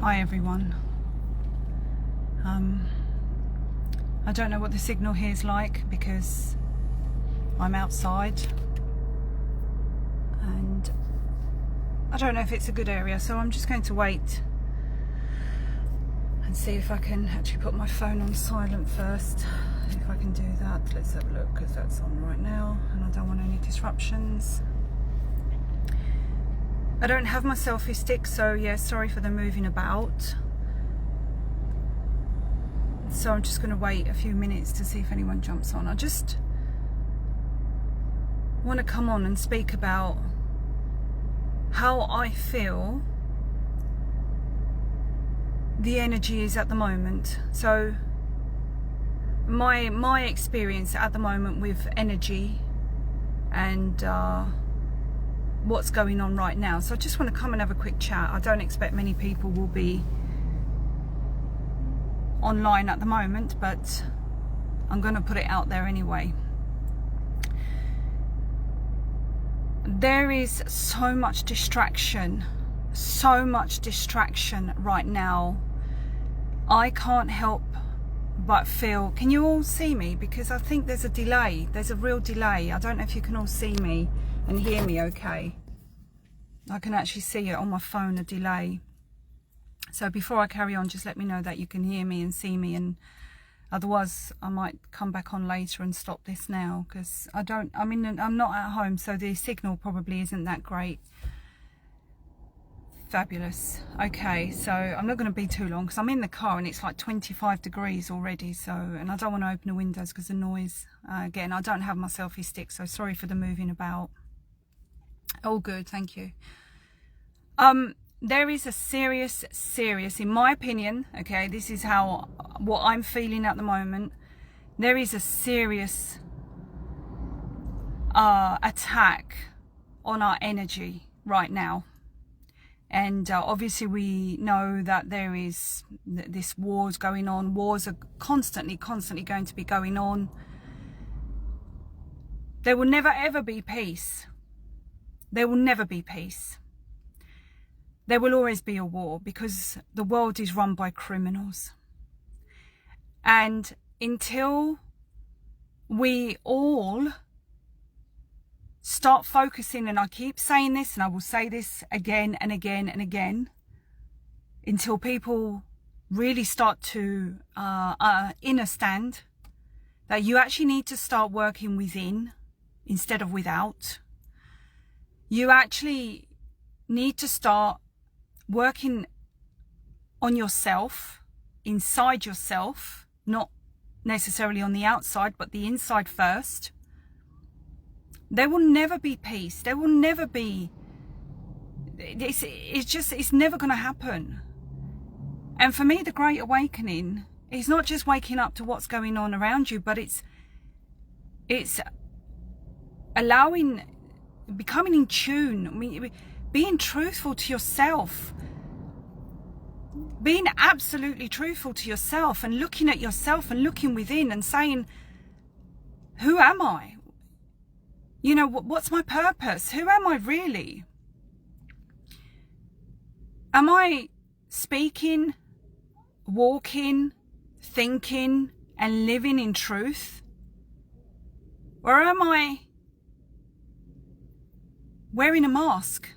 Hi everyone. I don't know what the signal here is like because I'm outside and I don't know if it's a good area, so I'm just going to wait and see if I can actually put my phone on silent first. If I can do that, let's have a look, because that's on right now and I don't want any disruptions. I don't have my selfie stick, so yeah, sorry for the moving about. So I'm just going to wait a few minutes to see if anyone jumps on. I just want to come on and speak about how I feel the energy is at the moment. So my experience at the moment with energy and what's going on right now. So I just want to come and have a quick chat. I don't expect many people will be online at the moment, but I'm going to put it out there anyway. There is so much distraction right now. I can't help but feel, can you all see me? Because I think there's a delay, there's a real delay. I don't know if you can all see me and hear me okay. I can actually see it on my phone, a delay. So before I carry on, just let me know that you can hear me and see me, and otherwise I might come back on later and stop this now, because I'm not at home, so the signal probably isn't that great. Fabulous. Okay, so I'm not going to be too long because I'm in the car and it's like 25 degrees already, so, and I don't want to open the windows because the noise. Again, I don't have my selfie stick, so sorry for the moving about. All good, thank you. There is a serious, in my opinion, okay, this is what I'm feeling at the moment. There is a serious attack on our energy right now. And obviously we know that there is this wars going on. Wars are constantly going to be going on. There will never ever be peace. There will never be peace. There will always be a war, because the world is run by criminals. And until we all start focusing, and I keep saying this and I will say this again and again and again, until people really start to understand that you actually need to start working within instead of without. You actually need to start working on yourself, inside yourself, not necessarily on the outside, but the inside first. There will never be peace. There will never be, it's never going to happen. And for me, the Great Awakening is not just waking up to what's going on around you, but it's becoming in tune, being truthful to yourself, being absolutely truthful to yourself, and looking at yourself and looking within and saying, who am I? You know, what's my purpose? Who am I really? Am I speaking, walking, thinking and living in truth? Or am I wearing a mask?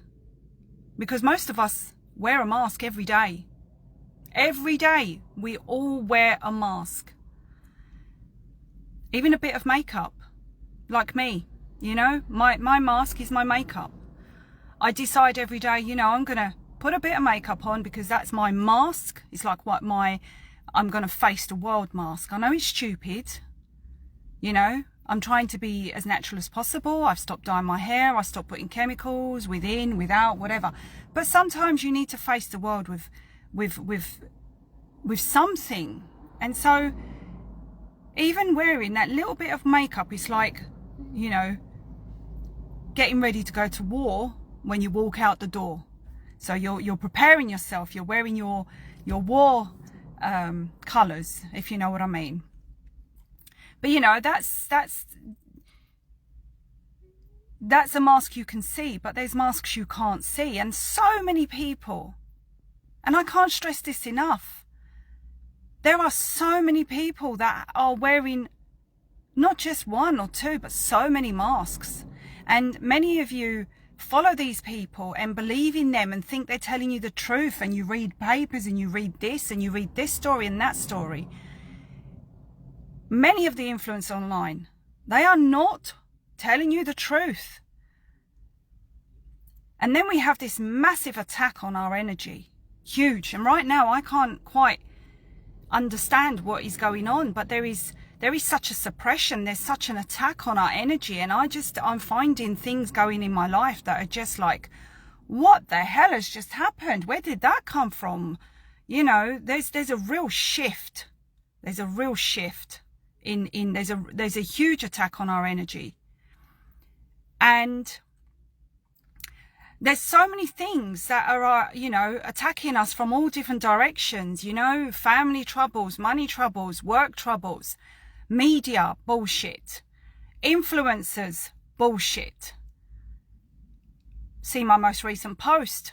Because most of us wear a mask every day. Every day we all wear a mask. Even a bit of makeup, like me. You know, my mask is my makeup. I decide every day, you know, I'm going to put a bit of makeup on because that's my mask. It's like I'm going to face the world mask. I know it's stupid. You know, I'm trying to be as natural as possible. I've stopped dyeing my hair. I stopped putting chemicals within, without, whatever. But sometimes you need to face the world with something. And so even wearing that little bit of makeup is like, you know, getting ready to go to war when you walk out the door. So you're preparing yourself. You're wearing your war colours, if you know what I mean. But you know, that's a mask you can see, but there's masks you can't see. And so many people And I can't stress this enough. There are so many people that are wearing not just one or two, but so many masks. And many of you follow these people and believe in them and think they're telling you the truth, and you read papers and you read this and you read this story and that story. Many of the influencers online, they are not telling you the truth. And then we have this massive attack on our energy. Huge. And right now I can't quite understand what is going on, but there is such a suppression, there's such an attack on our energy, and I'm finding things going in my life that are just like, what the hell has just happened? Where did that come from? You know, there's a real shift. There's a real shift there's a huge attack on our energy. And there's so many things that are, you know, attacking us from all different directions, you know, family troubles, money troubles, work troubles, media bullshit, influencers bullshit. See my most recent post.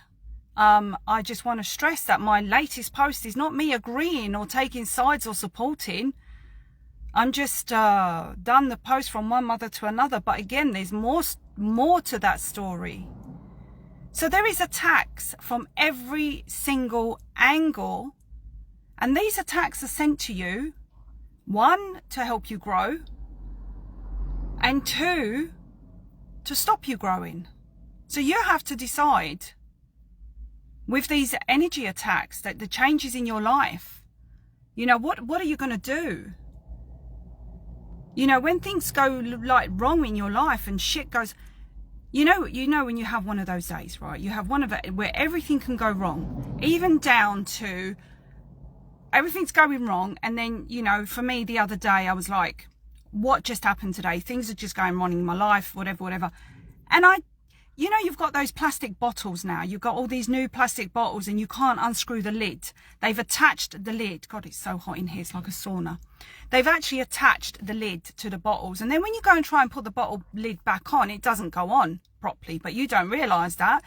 I just want to stress that my latest post is not me agreeing or taking sides or supporting. I'm just done the post from one mother to another. But again, there's more to that story. So there is attacks from every single angle. And these attacks are sent to you, one, to help you grow, and two, to stop you growing. So you have to decide with these energy attacks, that the changes in your life, you know, what are you going to do? You know, when things go like wrong in your life and shit goes, you know when you have one of those days, right? You have one of it where everything can go wrong, even down to everything's going wrong. And then, you know, for me the other day, I was like, what just happened today? Things are just going wrong in my life, whatever. And you know, you've got those plastic bottles now. You've got all these new plastic bottles and you can't unscrew the lid. They've attached the lid. God, it's so hot in here. It's like a sauna. They've actually attached the lid to the bottles. And then when you go and try and put the bottle lid back on, it doesn't go on properly. But you don't realise that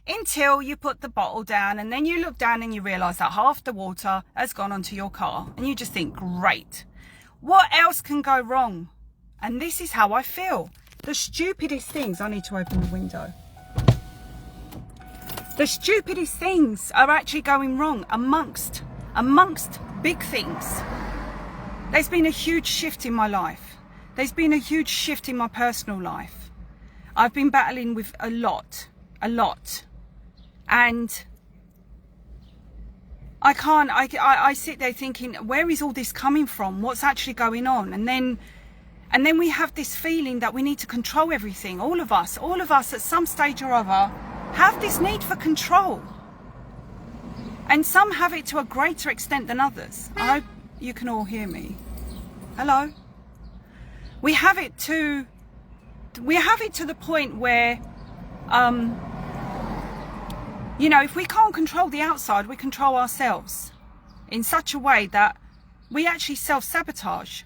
until you put the bottle down. And then you look down and you realise that half the water has gone onto your car. And you just think, great. What else can go wrong? And this is how I feel. The stupidest things, I need to open the window. The stupidest things are actually going wrong amongst big things. There's been a huge shift in my life. There's been a huge shift in my personal life. I've been battling with a lot. And I sit there thinking, where is all this coming from? What's actually going on? And then we have this feeling that we need to control everything. All of us at some stage or other have this need for control. And some have it to a greater extent than others. I hope you can all hear me. Hello? We have it to the point where, you know, if we can't control the outside, we control ourselves in such a way that we actually self-sabotage.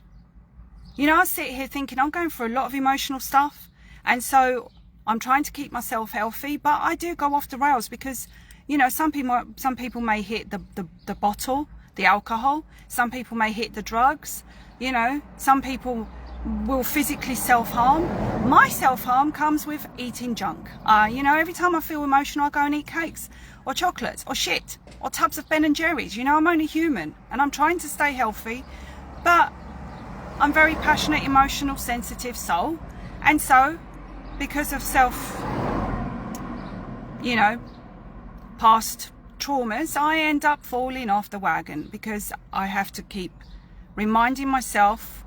You know, I sit here thinking I'm going through a lot of emotional stuff, and so I'm trying to keep myself healthy, but I do go off the rails because, you know, some people may hit the bottle, the alcohol. Some people may hit the drugs. You know, some people will physically self-harm. My self-harm comes with eating junk. You know, every time I feel emotional, I go and eat cakes or chocolates or shit or tubs of Ben and Jerry's. You know, I'm only human and I'm trying to stay healthy, but I'm very passionate, emotional, sensitive soul. And so, because of you know, past traumas, I end up falling off the wagon because I have to keep reminding myself,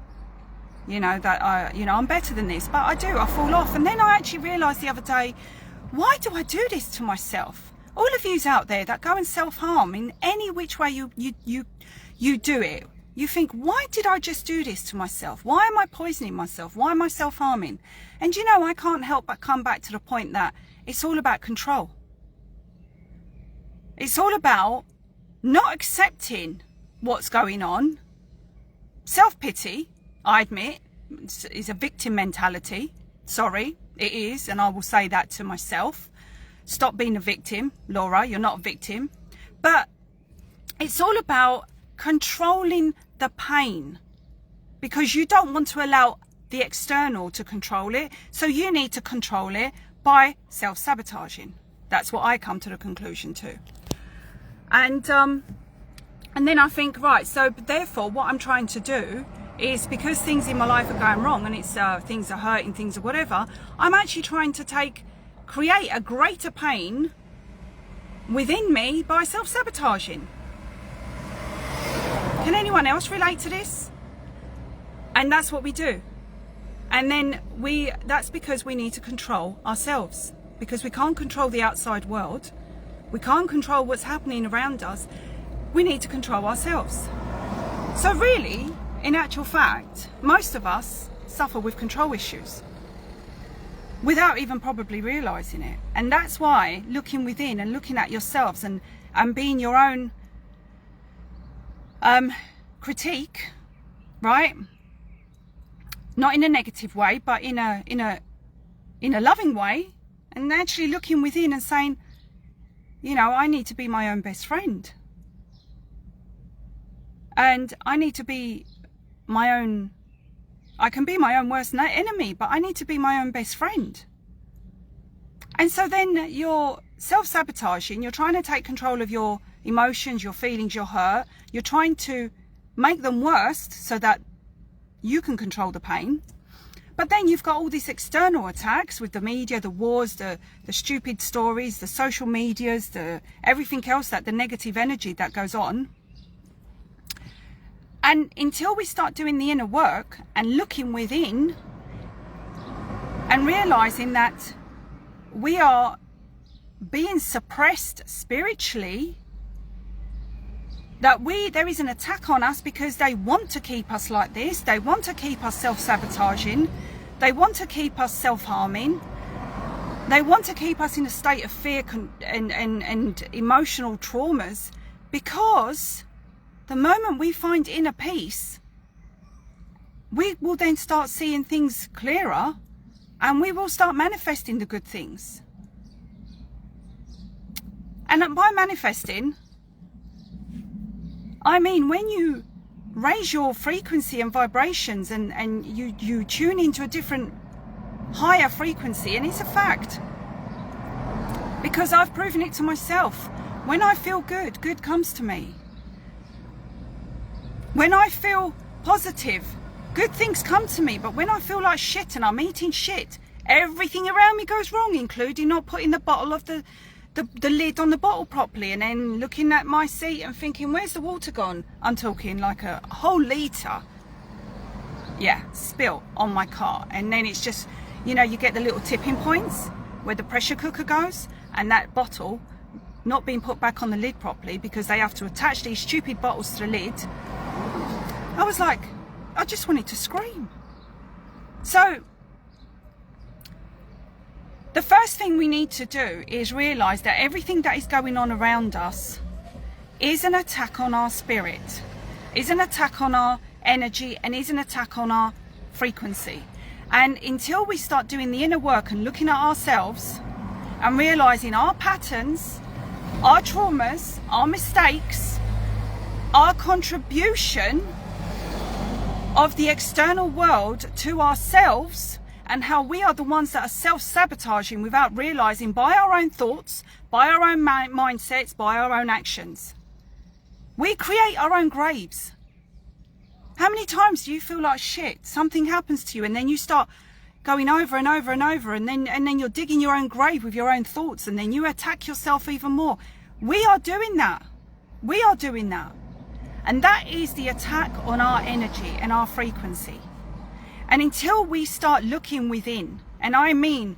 you know, that I'm better than this. But I fall off. And then I actually realised the other day, why do I do this to myself? All of yous out there that go and self-harm in any which way you do it, you think, why did I just do this to myself? Why am I poisoning myself? Why am I self-harming? And you know, I can't help but come back to the point that it's all about control. It's all about not accepting what's going on. Self-pity, I admit, is a victim mentality. Sorry, it is, and I will say that to myself. Stop being a victim, Laura, you're not a victim. But It's all about controlling the pain, because you don't want to allow the external to control it. So you need to control it by self-sabotaging. That's what I come to the conclusion to. And then I think, right, so therefore what I'm trying to do is, because things in my life are going wrong and it's things are hurting, things are whatever, I'm actually trying to create a greater pain within me by self-sabotaging. Can anyone else relate to this? And that's what we do. And then that's because we need to control ourselves, because we can't control the outside world. We can't control what's happening around us. We need to control ourselves. So really, in actual fact, most of us suffer with control issues without even probably realizing it. And that's why looking within and looking at yourselves and being your own critique, right? Not in a negative way, but in a loving way, and actually looking within and saying, you know, I need to be my own best friend. And I need to be I can be my own worst enemy, but I need to be my own best friend. And so then you're self-sabotaging, you're trying to take control of your emotions, your feelings, your hurt. You're trying to make them worse so that you can control the pain. But then you've got all these external attacks with the media, the wars, the stupid stories, the social medias, everything else, the negative energy that goes on. And until we start doing the inner work and looking within and realizing that we are being suppressed spiritually, that there is an attack on us because they want to keep us like this, they want to keep us self-sabotaging, they want to keep us self-harming, they want to keep us in a state of fear and emotional traumas, because the moment we find inner peace, we will then start seeing things clearer and we will start manifesting the good things. And by manifesting, I mean when you raise your frequency and vibrations and you tune into a different, higher frequency, and it's a fact. Because I've proven it to myself. When I feel good, good comes to me. When I feel positive, good things come to me. But when I feel like shit and I'm eating shit, everything around me goes wrong, including not putting the bottle of the lid on the bottle properly, and then looking at my seat and thinking, where's the water gone? I'm talking like a whole litre, spilt on my car. And then it's just, you know, you get the little tipping points where the pressure cooker goes, and that bottle not being put back on the lid properly because they have to attach these stupid bottles to the lid. I was like, I just wanted to scream. So the first thing we need to do is realize that everything that is going on around us is an attack on our spirit, is an attack on our energy, and is an attack on our frequency. And until we start doing the inner work and looking at ourselves and realizing our patterns, our traumas, our mistakes, our contribution of the external world to ourselves, and how we are the ones that are self-sabotaging without realizing, by our own thoughts, by our own mindsets, by our own actions. We create our own graves. How many times do you feel like shit? Something happens to you and then you start going over and over and over, and then you're digging your own grave with your own thoughts, and then you attack yourself even more. We are doing that. We are doing that. And that is the attack on our energy and our frequency. And until we start looking within, and I mean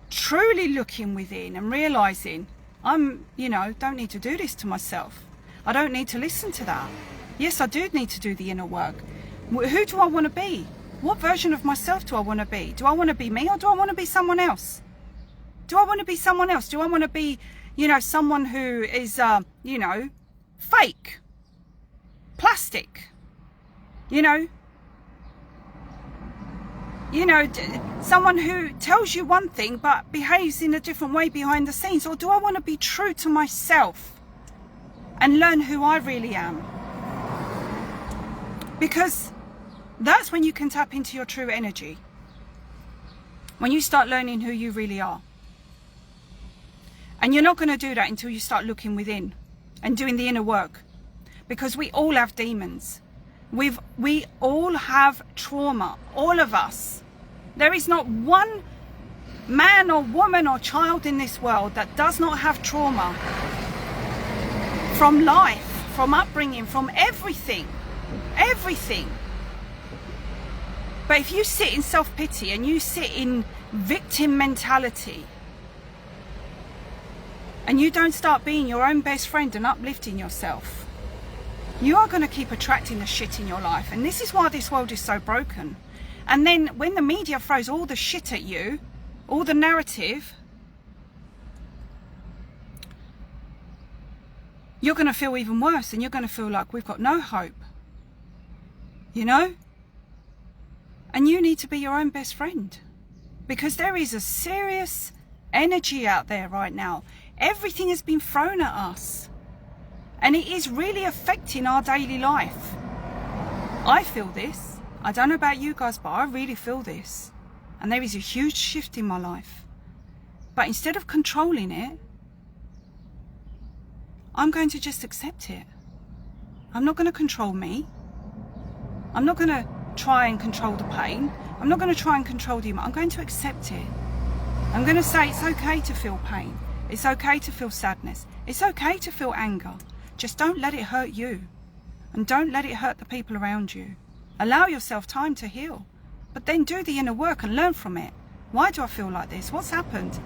truly looking within and realizing, don't need to do this to myself. I don't need to listen to that. Yes, I do need to do the inner work. Who do I want to be? What version of myself do I want to be? Do I want to be me, or do I want to be someone else? Do I want to be someone else? Do I want to be, someone who is, fake, plastic, someone who tells you one thing but behaves in a different way behind the scenes? Or do I want to be true to myself and learn who I really am. Because that's when you can tap into your true energy. When you start learning who you really are. And you're not going to do that until you start looking within and doing the inner work. Because we all have demons. We all have trauma. All of us. There is not one man or woman or child in this world that does not have trauma. From life, from upbringing, from everything. Everything. But if you sit in self-pity and you sit in victim mentality, and you don't start being your own best friend and uplifting yourself, you are going to keep attracting the shit in your life. And this is why this world is so broken. And then when the media throws all the shit at you, all the narrative, you're going to feel even worse, and you're going to feel like we've got no hope. You know? And you need to be your own best friend. Because there is a serious energy out there right now. Everything has been thrown at us. And it is really affecting our daily life. I feel this. I don't know about you guys, but I really feel this. And there is a huge shift in my life. But instead of controlling it, I'm going to just accept it. I'm not going to control me. I'm not going to try and control the pain. I'm not going to try and control the emotion. I'm going to accept it. I'm going to say it's okay to feel pain. It's okay to feel sadness. It's okay to feel anger. Just don't let it hurt you. And don't let it hurt the people around you. Allow yourself time to heal. But then do the inner work and learn from it. Why do I feel like this? What's happened?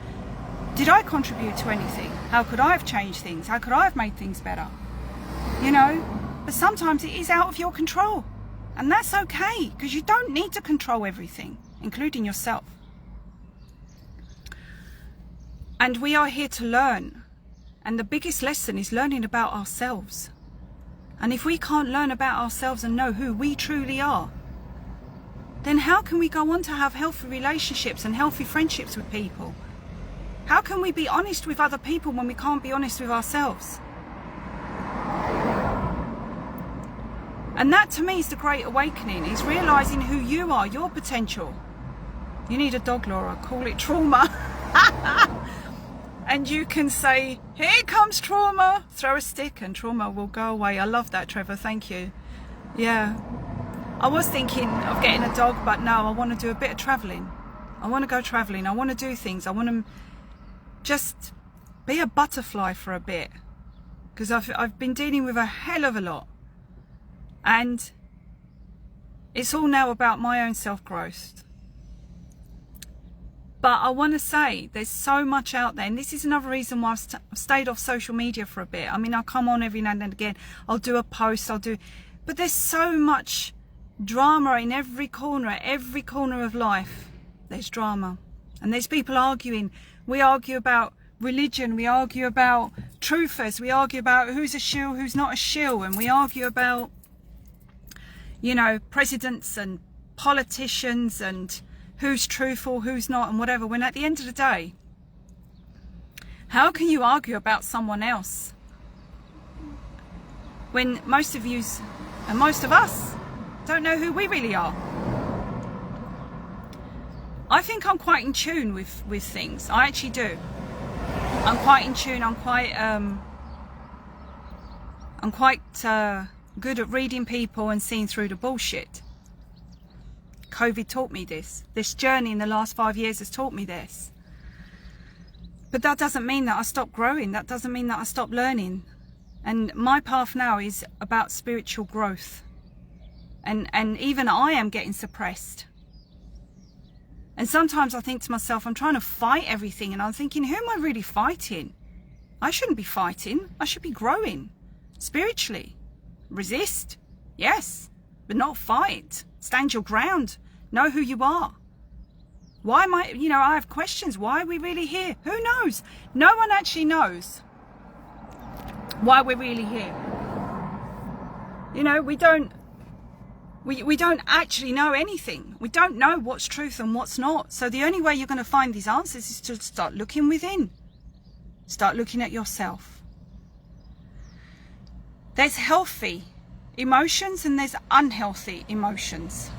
Did I contribute to anything? How could I have changed things? How could I have made things better? You know? But sometimes it is out of your control. And that's okay, because you don't need to control everything, including yourself. And we are here to learn. And the biggest lesson is learning about ourselves. And if we can't learn about ourselves and know who we truly are, then how can we go on to have healthy relationships and healthy friendships with people? How can we be honest with other people when we can't be honest with ourselves? And that to me is the great awakening, is realising who you are, your potential. You need a dog, Laura, call it trauma. And you can say, here comes trauma, throw a stick and trauma will go away. I love that, Trevor, thank you. Yeah, I was thinking of getting a dog, but no, I want to do a bit of travelling. I want to go travelling, I want to do things, I want to just be a butterfly for a bit. Because I've been dealing with a hell of a lot. And it's all now about my own self-growth. But I want to say there's so much out there, and this is another reason why I've stayed off social media for a bit. I mean, I'll come on every now and again, I'll do a post, but there's so much drama in every corner of life. There's drama. And there's people arguing. We argue about religion, we argue about truthers, we argue about who's a shill, who's not a shill, and we argue about, you know, presidents and politicians and who's truthful, who's not, and whatever. When at the end of the day, how can you argue about someone else when most of you and most of us don't know who we really are? I think I'm quite in tune with things. I actually do. I'm quite in tune. I'm quite good at reading people and seeing through the bullshit. COVID taught me this. This journey in the last 5 years has taught me this. But that doesn't mean that I stop growing. That doesn't mean that I stop learning. And my path now is about spiritual growth. And even I am getting suppressed. And sometimes I think to myself, I'm trying to fight everything. And I'm thinking, who am I really fighting? I shouldn't be fighting. I should be growing spiritually. Resist, yes, but not fight. Stand your ground. Know who you are. Why am I, you know, I have questions. Why are we really here? Who knows? No one actually knows why we're really here. You know, we don't actually know anything. We don't know what's truth and what's not. So the only way you're going to find these answers is to start looking within. Start looking at yourself. There's healthy emotions and there's unhealthy emotions.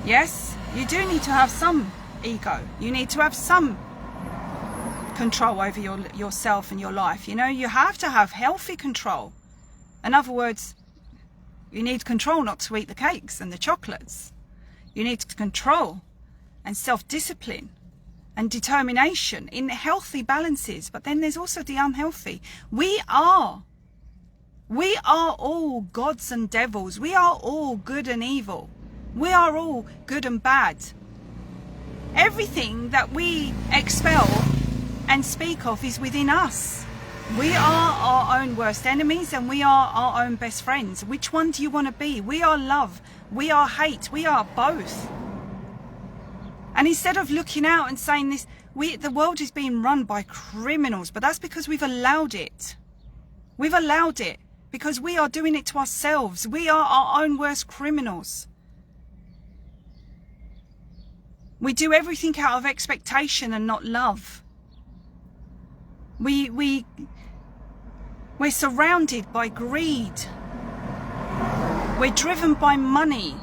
Yes, you do need to have some ego. You need to have some control over yourself and your life. You know, you have to have healthy control. In other words, you need control not to eat the cakes and the chocolates. You need control and self-discipline and determination in healthy balances. But then there's also the unhealthy. We are all gods and devils. We are all good and evil. We are all good and bad. Everything that we expel and speak of is within us. We are our own worst enemies and we are our own best friends. Which one do you want to be? We are love. We are hate. We are both. And instead of looking out and saying this, the world is being run by criminals, but that's because we've allowed it. We've allowed it because we are doing it to ourselves. We are our own worst criminals. We do everything out of expectation and not love. We're surrounded by greed. We're driven by money.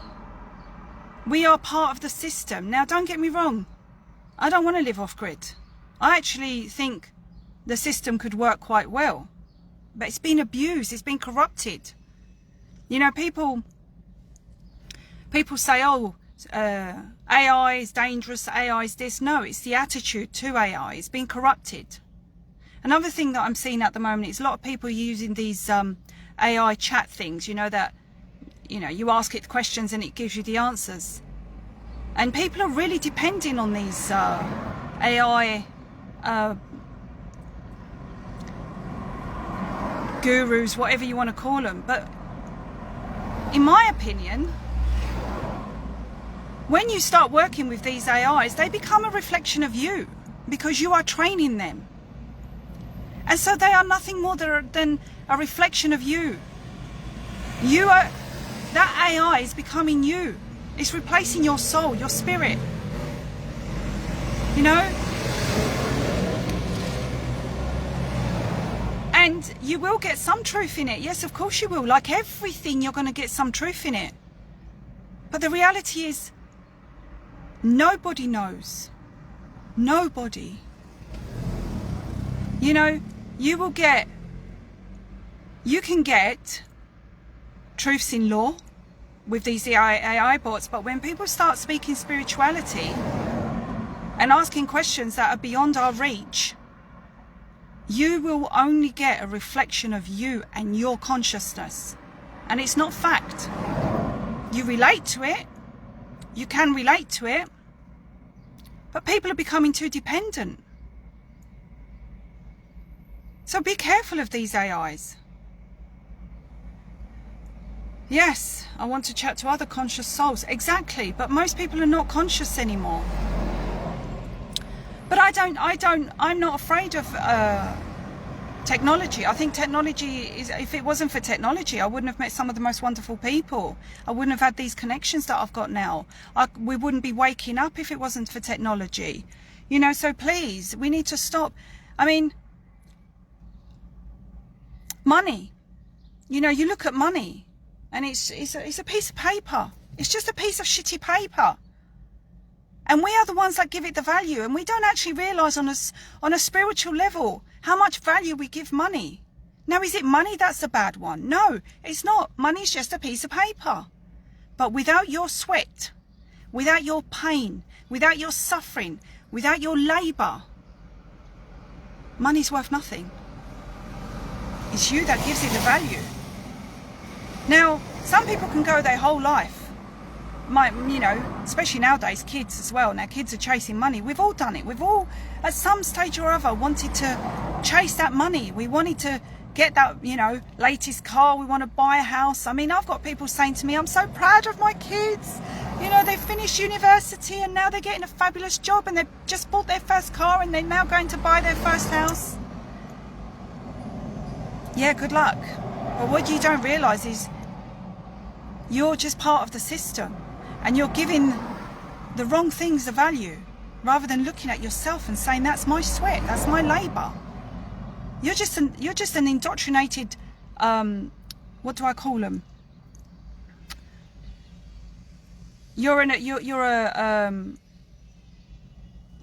We are part of the system. Now, don't get me wrong. I don't want to live off grid. I actually think the system could work quite well. But it's been abused. It's been corrupted. You know, people say, oh, AI is dangerous, AI is this. No, it's the attitude to AI. It's been corrupted. Another thing that I'm seeing at the moment is a lot of people using these AI chat things, you know, that, you know, you ask it questions and it gives you the answers. And people are really depending on these AI gurus, whatever you want to call them. But in my opinion, when you start working with these AIs, they become a reflection of you because you are training them. And so they are nothing more than a reflection of you. That AI is becoming you. It's replacing your soul, your spirit. You know? And you will get some truth in it. Yes, of course you will. Like everything, you're going to get some truth in it. But the reality is, nobody knows. Nobody. You know, you can get truths in law with these AI bots, but when people start speaking spirituality and asking questions that are beyond our reach, you will only get a reflection of you and your consciousness. And it's not fact. You relate to it. You can relate to it. But people are becoming too dependent. So be careful of these AIs. Yes, I want to chat to other conscious souls. Exactly, but most people are not conscious anymore. But I'm not afraid of technology. I think technology is, if it wasn't for technology, I wouldn't have met some of the most wonderful people. I wouldn't have had these connections that I've got now. We wouldn't be waking up if it wasn't for technology. You know, so please, we need to stop. I mean, money. You know, you look at money. And it's a piece of paper. It's just a piece of shitty paper. And we are the ones that give it the value. And we don't actually realise on a spiritual level how much value we give money. Now, is it money that's the bad one? No, it's not. Money's just a piece of paper. But without your sweat, without your pain, without your suffering, without your labour, money's worth nothing. It's you that gives it the value. Now, some people can go their whole life, you know, especially nowadays, kids as well. Now, kids are chasing money. We've all done it. We've all, at some stage or other, wanted to chase that money. We wanted to get that, you know, latest car. We want to buy a house. I mean, I've got people saying to me, I'm so proud of my kids. You know, they've finished university and now they're getting a fabulous job and they've just bought their first car and they're now going to buy their first house. Yeah, good luck. But what you don't realise is you're just part of the system and you're giving the wrong things a value rather than looking at yourself and saying, that's my sweat, that's my labour. You're just an indoctrinated what do I call them? You're a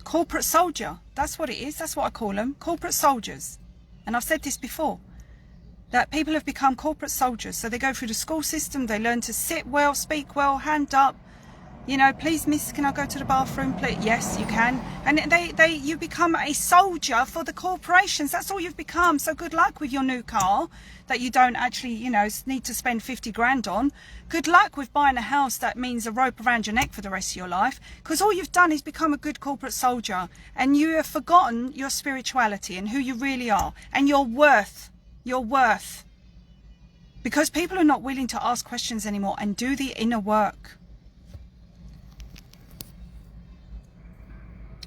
corporate soldier. That's what it is. That's what I call them, corporate soldiers. And I've said this before, that people have become corporate soldiers. So they go through the school system, they learn to sit well, speak well, hand up, you know, please miss, can I go to the bathroom, please? Yes, you can. And you become a soldier for the corporations. That's all you've become. So good luck with your new car that you don't actually, you know, need to spend 50 grand on. Good luck with buying a house that means a rope around your neck for the rest of your life, because all you've done is become a good corporate soldier, and you have forgotten your spirituality and who you really are and your worth. Your worth. Because people are not willing to ask questions anymore and do the inner work.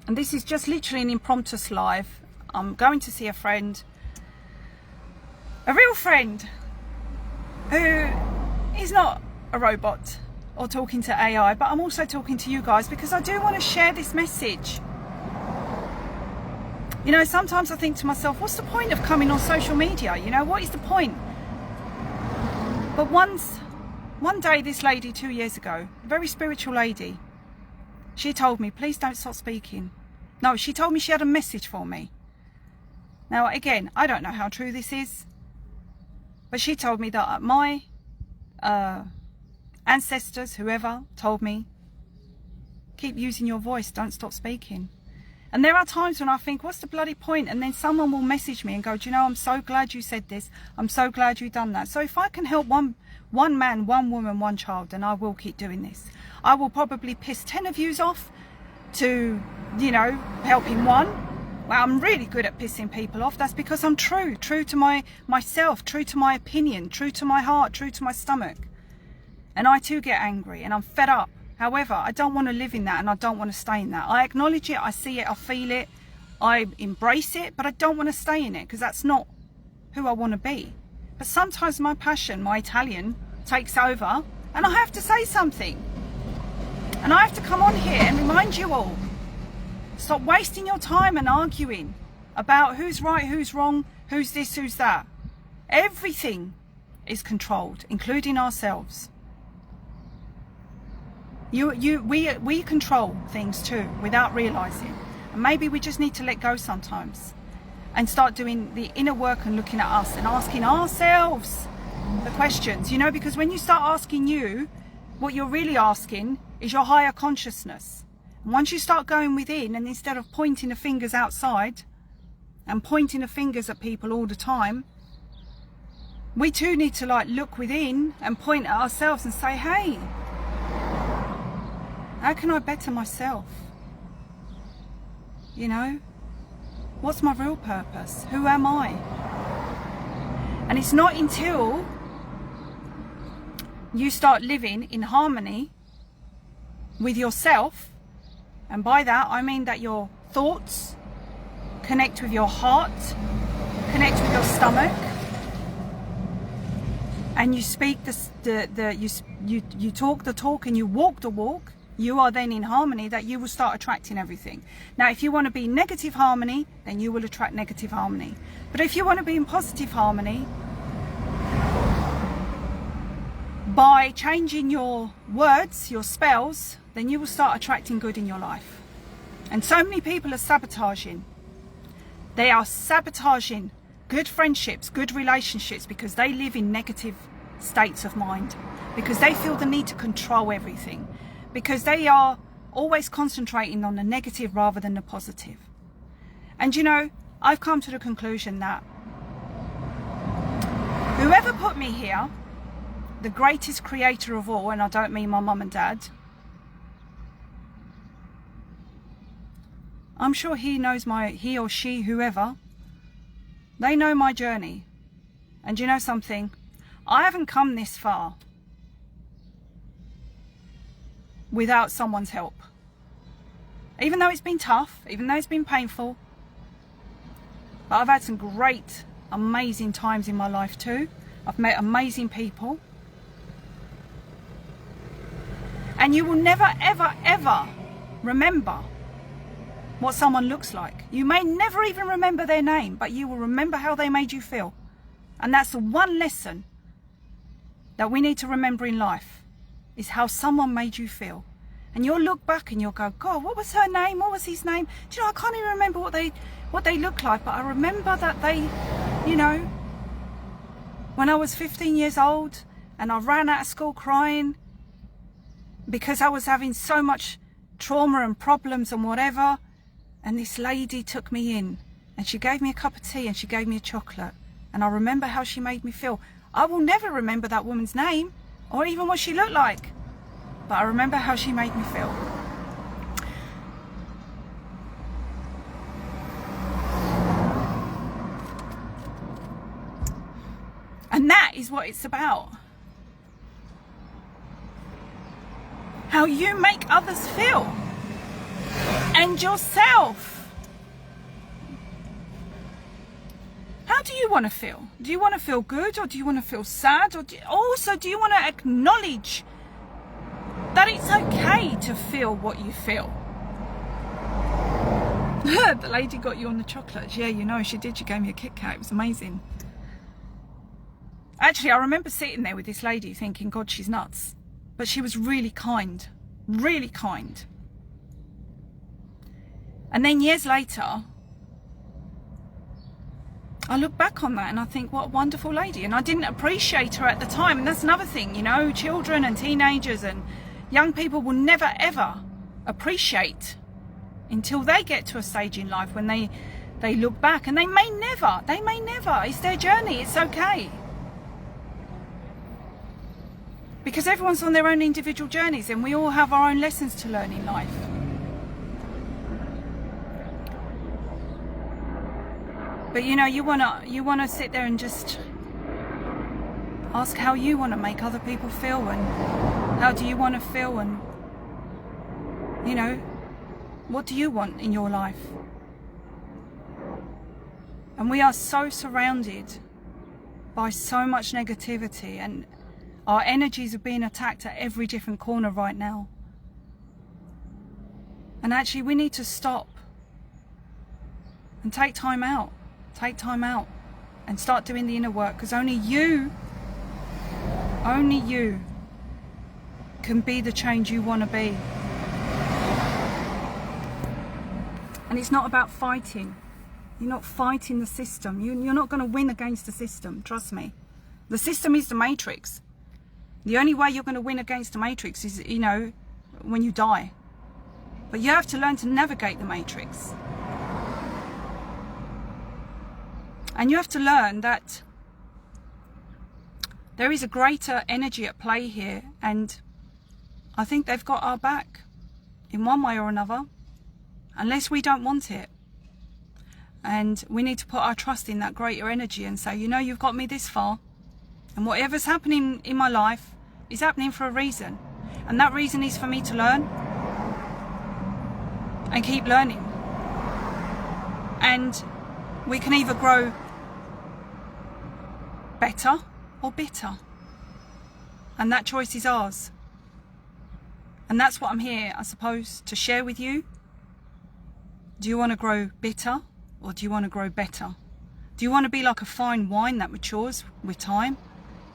And this is just literally an impromptu live. I'm going to see a friend, a real friend, who is not a robot or talking to AI, but I'm also talking to you guys because I do want to share this message. You know, sometimes I think to myself, what's the point of coming on social media? You know, what is the point? But one day, this lady 2 years ago, a very spiritual lady, she told me, please don't stop speaking. No, she told me she had a message for me. Now, again, I don't know how true this is, but she told me that my ancestors, whoever, told me, keep using your voice, don't stop speaking. And there are times when I think, what's the bloody point? And then someone will message me and go, do you know, I'm so glad you said this. I'm so glad you done that. So if I can help one man, one woman, one child, then I will keep doing this. I will probably piss 10 of yous off to, you know, helping one. Well, I'm really good at pissing people off. That's because I'm true to myself, true to my opinion, true to my heart, true to my stomach. And I too get angry and I'm fed up. However, I don't want to live in that, and I don't want to stay in that. I acknowledge it, I see it, I feel it, I embrace it, but I don't want to stay in it because that's not who I want to be. But sometimes my passion, my Italian, takes over and I have to say something. And I have to come on here and remind you all, stop wasting your time and arguing about who's right, who's wrong, who's this, who's that. Everything is controlled, including ourselves. We control things too without realizing, and maybe we just need to let go sometimes and start doing the inner work and looking at us and asking ourselves the questions, you know, because when you start asking you, what you're really asking is your higher consciousness. And once you start going within, and instead of pointing the fingers outside and pointing the fingers at people all the time, we too need to like look within and point at ourselves and say, hey, how can I better myself? You know, what's my real purpose? Who am I? And it's not until you start living in harmony with yourself, and by that I mean that your thoughts connect with your heart, connect with your stomach, and you speak you talk the talk and you walk the walk. You are then in harmony, that you will start attracting everything. Now, if you want to be in negative harmony, then you will attract negative harmony. But if you want to be in positive harmony, by changing your words, your spells, then you will start attracting good in your life. And so many people are sabotaging. They are sabotaging good friendships, good relationships, because they live in negative states of mind, because they feel the need to control everything, because they are always concentrating on the negative rather than the positive. And you know, I've come to the conclusion that whoever put me here, the greatest creator of all, and I don't mean my mum and dad, I'm sure he or she, whoever, they know my journey. And you know something? I haven't come this far without someone's help. Even though it's been tough, even though it's been painful, but I've had some great, amazing times in my life too. I've met amazing people. And you will never, ever, ever remember what someone looks like. You may never even remember their name, but you will remember how they made you feel. And that's the one lesson that we need to remember in life is how someone made you feel. And you'll look back and you'll go, God, what was her name? What was his name? Do you know, I can't even remember what they look like, but I remember that they, you know, when I was 15 years old and I ran out of school crying because I was having so much trauma and problems and whatever, and this lady took me in and she gave me a cup of tea and she gave me a chocolate, and I remember how she made me feel. I will never remember that woman's name or even what she looked like, but I remember how she made me feel. And that is what it's about. How you make others feel. And yourself. How do you want to feel? Do you want to feel good, or do you want to feel sad? Or do you want to acknowledge that it's okay to feel what you feel? The lady got you on the chocolates. Yeah, you know, she did. She gave me a Kit Kat. It was amazing. Actually, I remember sitting there with this lady thinking, God, she's nuts. But she was really kind. Really kind. And then years later, I look back on that and I think, what a wonderful lady. And I didn't appreciate her at the time. And that's another thing, you know, children and teenagers and young people will never, ever appreciate until they get to a stage in life when they look back. And they may never. It's their journey. It's okay. Because everyone's on their own individual journeys and we all have our own lessons to learn in life. But you know, you wanna sit there and just ask how you want to make other people feel, and how do you want to feel, and you know, what do you want in your life? And we are so surrounded by so much negativity, and our energies are being attacked at every different corner right now. And actually we need to stop and take time out and start doing the inner work, because only you can be the change you want to be. And it's not about fighting. You're not fighting the system. You're not going to win against the system, trust me. The system is the matrix. The only way you're going to win against the matrix is, you know, when you die. But you have to learn to navigate the matrix. And you have to learn that there is a greater energy at play here, and I think they've got our back in one way or another, unless we don't want it. And we need to put our trust in that greater energy and say, you know, you've got me this far, and whatever's happening in my life is happening for a reason, and that reason is for me to learn and keep learning. And we can either grow better or bitter, and that choice is ours. And that's what I'm here, I suppose, to share with you. Do you want to grow bitter, or do you want to grow better? Do you want to be like a fine wine that matures with time,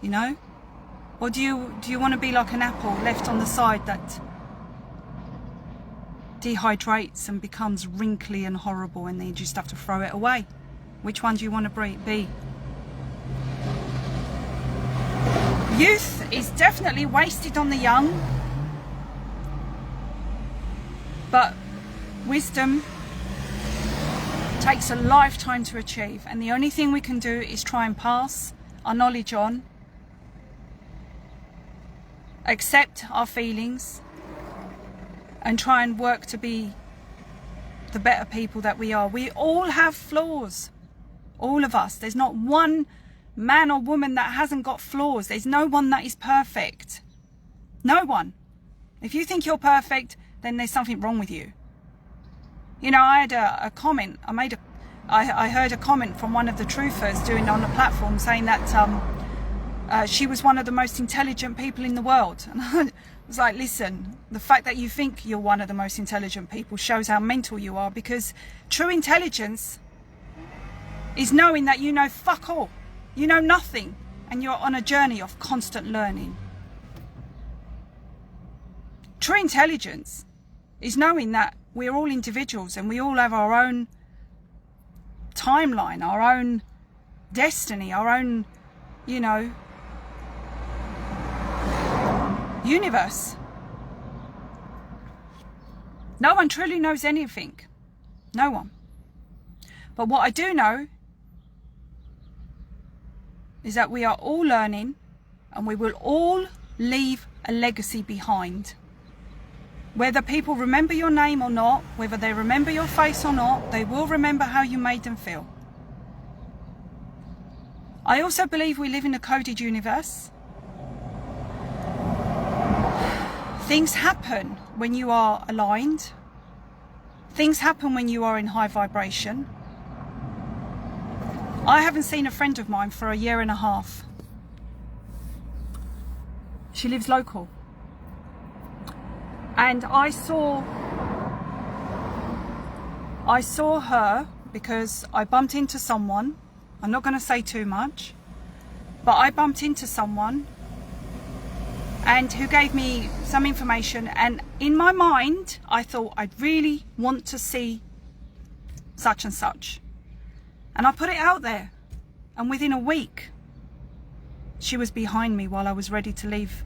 you know? Or do you want to be like an apple left on the side that dehydrates and becomes wrinkly and horrible, and then you just have to throw it away? Which one do you want to be? Youth is definitely wasted on the young, but wisdom takes a lifetime to achieve, and the only thing we can do is try and pass our knowledge on, accept our feelings, and try and work to be the better people that we are. We all have flaws, all of us. There's not one man or woman that hasn't got flaws. There's no one that is perfect. No one. If you think you're perfect, then there's something wrong with you. You know, I had a comment, I heard a comment from one of the truthers doing on the platform saying that she was one of the most intelligent people in the world. And I was like, listen, the fact that you think you're one of the most intelligent people shows how mental you are, because true intelligence is knowing that you know fuck all. You know nothing, and you're on a journey of constant learning. True intelligence is knowing that we're all individuals and we all have our own timeline, our own destiny, our own, universe. No one truly knows anything. No one. But what I do know is that we are all learning and we will all leave a legacy behind. Whether people remember your name or not, whether they remember your face or not, they will remember how you made them feel. I also believe we live in a coded universe. Things happen when you are aligned. Things happen when you are in high vibration. I haven't seen a friend of mine for 1.5 years. She lives local. And I saw her because I bumped into someone. I'm not going to say too much, but I bumped into someone and who gave me some information, and in my mind I thought I'd really want to see such and such, and I put it out there, and within a week she was behind me while I was ready to leave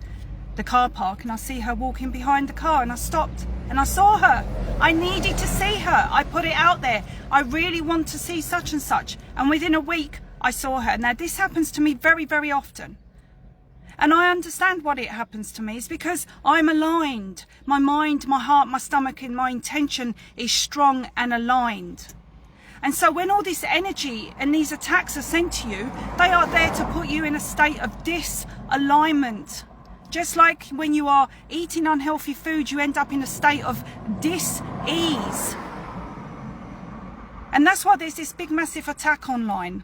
the car park, and I see her walking behind the car, and I stopped and I saw her. I needed to see her. I put it out there. I really want to see such and such, and within a week I saw her. Now this happens to me very, very often, and I understand what it happens to me. It's because I'm aligned. My mind, my heart, my stomach and my intention is strong and aligned. And so when all this energy and these attacks are sent to you, they are there to put you in a state of disalignment. Just like when you are eating unhealthy food, you end up in a state of dis-ease. And that's why there's this big massive attack online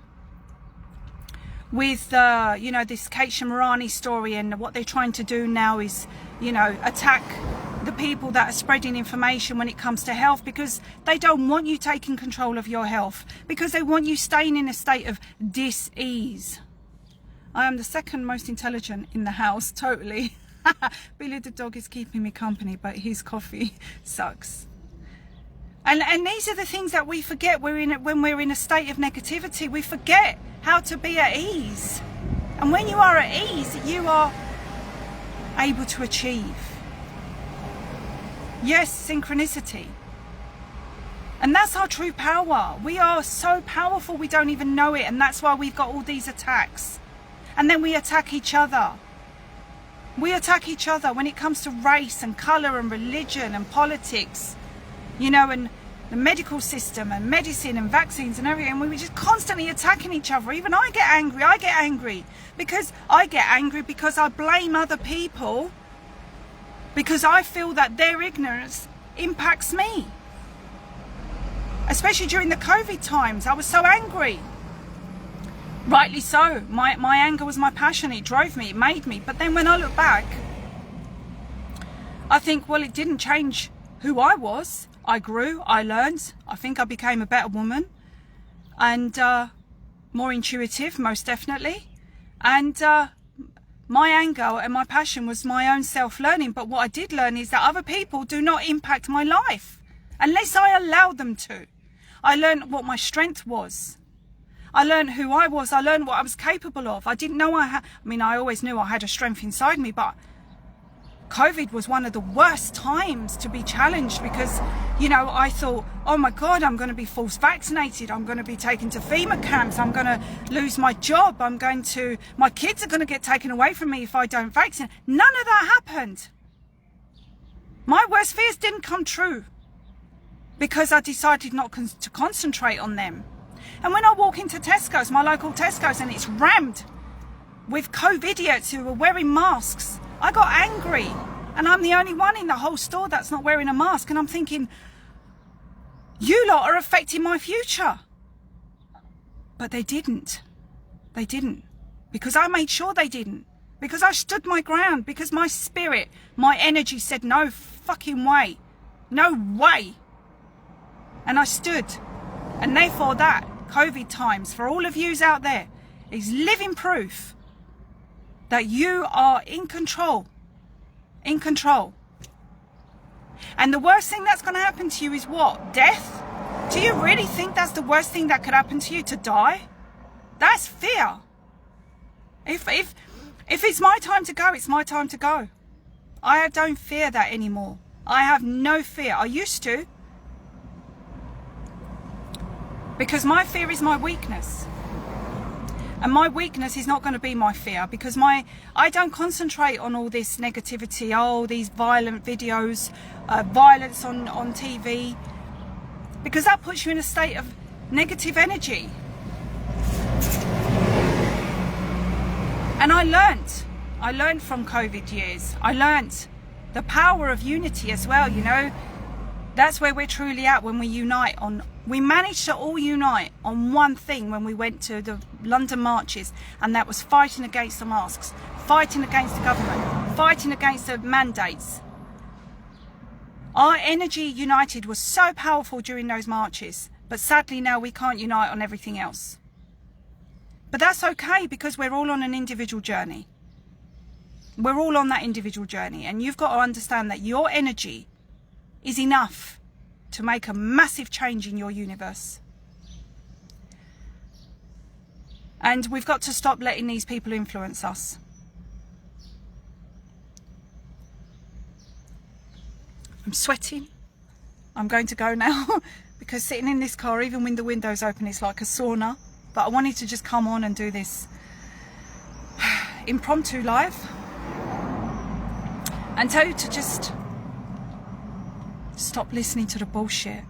with this Kate Shamarani story, and what they're trying to do now is attack the people that are spreading information when it comes to health, because they don't want you taking control of your health, because they want you staying in a state of dis-ease. I am the second most intelligent in the house, totally. Billy the dog is keeping me company, but his coffee sucks. And these are the things that we forget. When we're in a state of negativity, we forget how to be at ease. And when you are at ease, you are able to achieve. Yes, synchronicity. And that's our true power. We are so powerful we don't even know it, and that's why we've got all these attacks. And then we attack each other. We attack each other when it comes to race and colour and religion and politics, and the medical system and medicine and vaccines and everything. We're just constantly attacking each other. Even I get angry because I blame other people, because I feel that their ignorance impacts me. Especially during the COVID times, I was so angry. Rightly so. My anger was my passion. It drove me, it made me. But then when I look back, I think, well, it didn't change who I was. I grew, I learned. I think I became a better woman, and more intuitive, most definitely. And my anger and my passion was my own self-learning. But what I did learn is that other people do not impact my life unless I allow them to. I learned what my strength was. I learned who I was. I learned what I was capable of. I didn't know I always knew I had a strength inside me, but COVID was one of the worst times to be challenged, because, I thought, oh my God, I'm going to be false vaccinated. I'm going to be taken to FEMA camps. I'm going to lose my job. My kids are going to get taken away from me if I don't vaccinate. None of that happened. My worst fears didn't come true because I decided not to concentrate on them. And when I walk into Tesco's, my local Tesco's, and it's rammed with COVIDiots who are wearing masks, I got angry. And I'm the only one in the whole store that's not wearing a mask. And I'm thinking, you lot are affecting my future. But they didn't. They didn't. Because I made sure they didn't. Because I stood my ground. Because my spirit, my energy said, no fucking way. No way. And I stood. And therefore that COVID times, for all of yous out there, is living proof that you are in control. In control. And the worst thing that's going to happen to you is what? Death? Do you really think that's the worst thing that could happen to you? To die? That's fear. If it's my time to go, it's my time to go. I don't fear that anymore. I have no fear. I used to. Because my fear is my weakness. And my weakness is not going to be my fear, because I don't concentrate on all this negativity, oh, these violent videos, violence on TV, because that puts you in a state of negative energy. And I learned from COVID years. I learned the power of unity as well, you know. That's where we're truly at when we unite on. We managed to all unite on one thing when we went to the London marches, and that was fighting against the masks, fighting against the government, fighting against the mandates. Our energy united was so powerful during those marches, but sadly now we can't unite on everything else. But that's okay, because we're all on an individual journey. We're all on that individual journey, and you've got to understand that your energy is enough to make a massive change in your universe. And we've got to stop letting these people influence us. I'm sweating. I'm going to go now because sitting in this car, even when the window's open, it's like a sauna. But I wanted to just come on and do this impromptu live and tell you to just stop listening to the bullshit.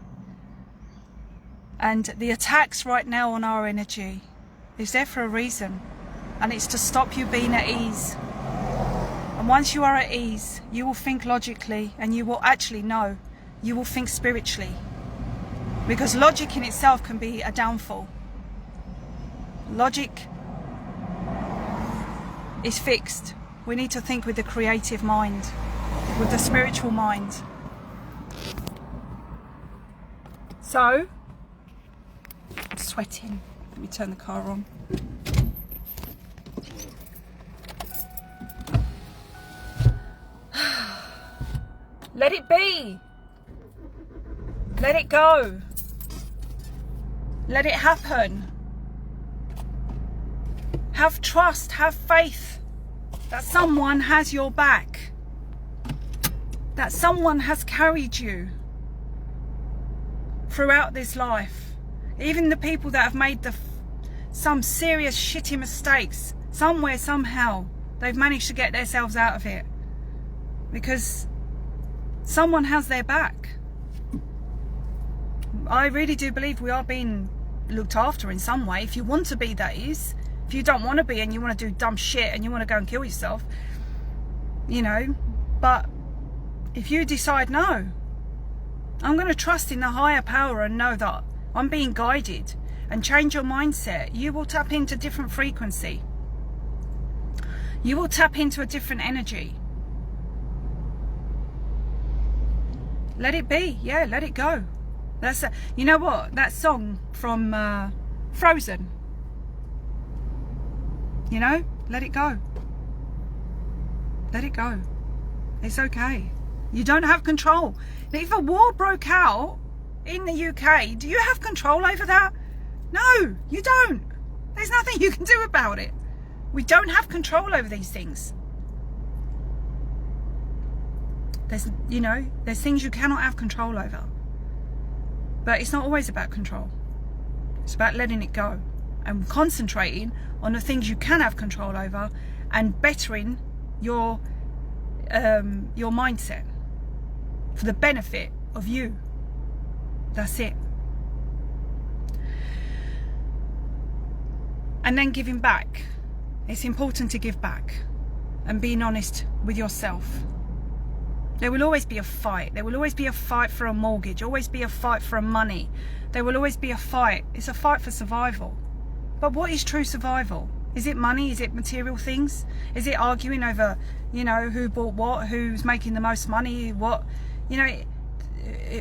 And the attacks right now on our energy is there for a reason, and it's to stop you being at ease. And once you are at ease, you will think logically, and you will actually know, you will think spiritually, because logic in itself can be a downfall. Logic is fixed. We need to think with the creative mind, with the spiritual mind. So, I'm sweating. Let me turn the car on. Let it be. Let it go. Let it happen. Have trust, have faith that someone has your back. That someone has carried you throughout this life. Even the people that have made some serious shitty mistakes, somewhere, somehow, they've managed to get themselves out of it. Because someone has their back. I really do believe we are being looked after in some way. If you want to be, that is. If you don't want to be and you want to do dumb shit and you want to go and kill yourself, you know. But if you decide, no, I'm going to trust in the higher power and know that I'm being guided, and change your mindset, you will tap into different frequency. You will tap into a different energy. Let it be. Yeah, let it go. That's you know what? That song from Frozen. You know, let it go. Let it go. It's okay. You don't have control. If a war broke out in the UK, do you have control over that? No, you don't. There's nothing you can do about it. We don't have control over these things. There's things you cannot have control over. But it's not always about control. It's about letting it go and concentrating on the things you can have control over and bettering your mindset for the benefit of you. That's it. And then giving back. It's important to give back and being honest with yourself. There will always be a fight. There will always be a fight for a mortgage, always be a fight for money. There will always be a fight. It's a fight for survival. But what is true survival? Is it money? Is it material things? Is it arguing over, who bought what, who's making the most money, what,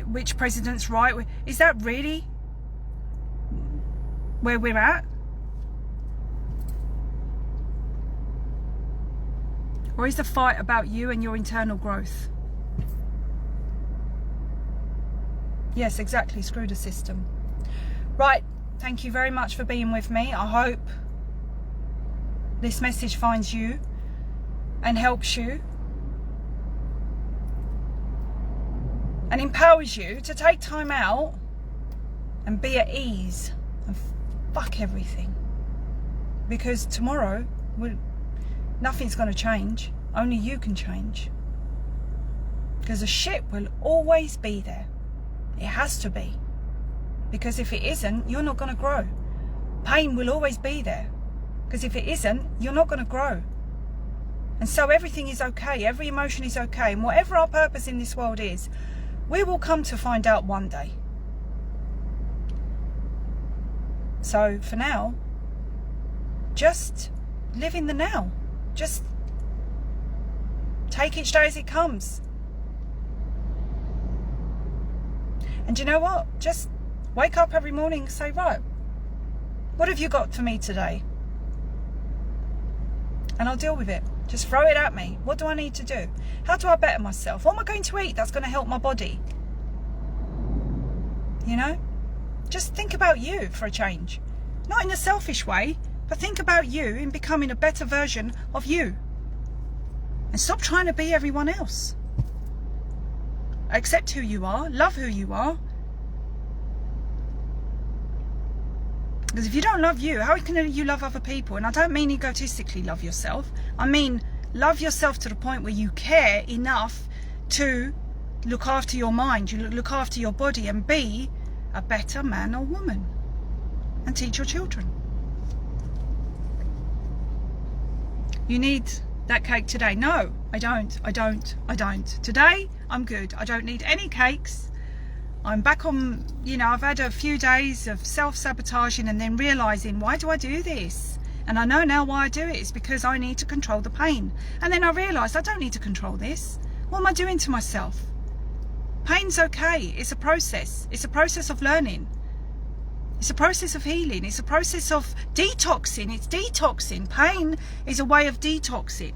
which president's right? Is that really where we're at? Or is the fight about you and your internal growth? Yes, exactly. Screw the system. Right. Thank you very much for being with me. I hope this message finds you and helps you and empowers you to take time out and be at ease and fuck everything. Because tomorrow, nothing's going to change. Only you can change. Because the shit will always be there. It has to be. Because if it isn't, you're not going to grow. Pain will always be there. Because if it isn't, you're not going to grow. And so everything is okay. Every emotion is okay. And whatever our purpose in this world is, we will come to find out one day. So for now, just live in the now. Just take each day as it comes. And you know what? Just wake up every morning and say, right, what have you got for me today? And I'll deal with it. Just throw it at me. What do I need to do? How do I better myself? What am I going to eat that's going to help my body? You know? Just think about you for a change. Not in a selfish way, but think about you in becoming a better version of you. And stop trying to be everyone else. Accept who you are. Love who you are. Because if you don't love you, how can you love other people? And I don't mean egotistically love yourself. I mean love yourself to the point where you care enough to look after your mind, you look after your body and be a better man or woman. And teach your children. You need that cake today. No, I don't. Today, I'm good. I don't need any cakes. I'm back on, I've had a few days of self-sabotaging and then realising, why do I do this? And I know now why I do it. It's because I need to control the pain. And then I realised I don't need to control this. What am I doing to myself? Pain's okay. It's a process. It's a process of learning. It's a process of healing. It's a process of detoxing. It's detoxing. Pain is a way of detoxing.